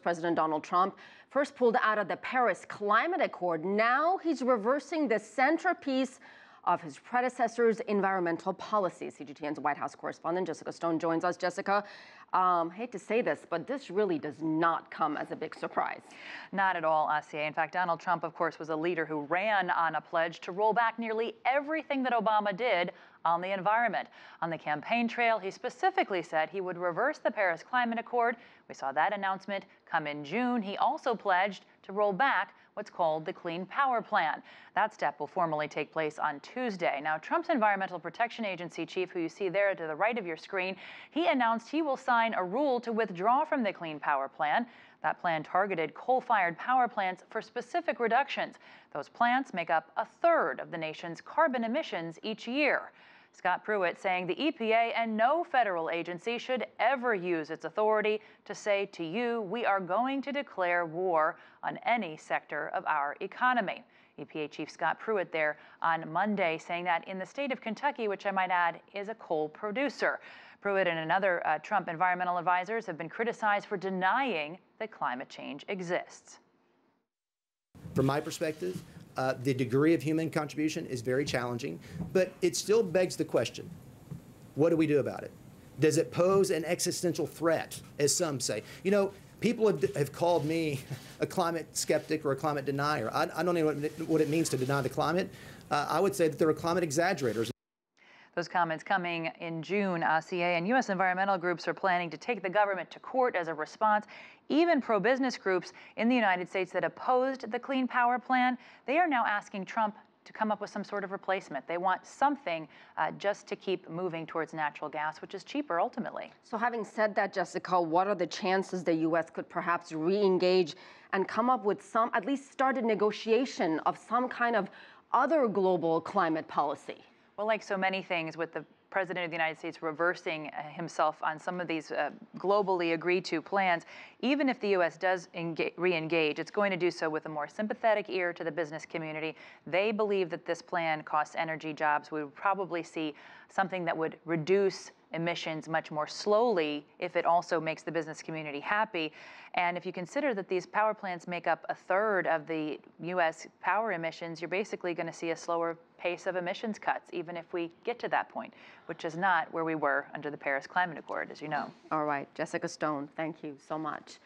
President Donald Trump first pulled out of the Paris Climate Accord. Now he's reversing the centerpiece of his predecessor's environmental policies. CGTN's White House correspondent Jessica Stone joins us. Jessica, hate to say this, but this really does not come as a big surprise. Not at all, Asiya. In fact, Donald Trump, of course, was a leader who ran on a pledge to roll back nearly everything that Obama did on the environment. On the campaign trail, he specifically said he would reverse the Paris Climate Accord. We saw that announcement come in June. He also pledged to roll back what's called the Clean Power Plan. That step will formally take place on Tuesday. Now, Trump's Environmental Protection Agency chief, who you see there to the right of your screen, he announced he will sign a rule to withdraw from the Clean Power Plan. That plan targeted coal-fired power plants for specific reductions. Those plants make up a third of the nation's carbon emissions each year. Scott Pruitt saying the EPA and no federal agency should ever use its authority to say to you, we are going to declare war on any sector of our economy. EPA Chief Scott Pruitt there on Monday saying that in the state of Kentucky, which I might add is a coal producer. Pruitt and another Trump environmental advisors have been criticized for denying that climate change exists. From my perspective, the degree of human contribution is very challenging, but it still begs the question, what do we do about it? Does it pose an existential threat, as some say? You know, people have called me a climate skeptic or a climate denier. I don't know what it means to deny the climate. I would say that there are climate exaggerators. Those comments coming in June. CA and U.S. environmental groups are planning to take the government to court as a response. Even pro-business groups in the United States that opposed the Clean Power Plan, they are now asking Trump to come up with some sort of replacement. They want something just to keep moving towards natural gas, which is cheaper ultimately. So having said that, Jessica, what are the chances the U.S. could perhaps re-engage and come up with some, at least start a negotiation of some kind of other global climate policy? Well, like so many things with the President of the United States reversing himself on some of these globally agreed to plans, even if the U.S. does re-engage, it's going to do so with a more sympathetic ear to the business community. They believe that this plan costs energy jobs. We would probably see something that would reduce emissions much more slowly if it also makes the business community happy. And if you consider that these power plants make up a third of the U.S. power emissions, you're basically going to see a slower pace of emissions cuts, even if we get to that point, which is not where we were under the Paris Climate Accord, as you know. All right, Jessica Stone, thank you so much.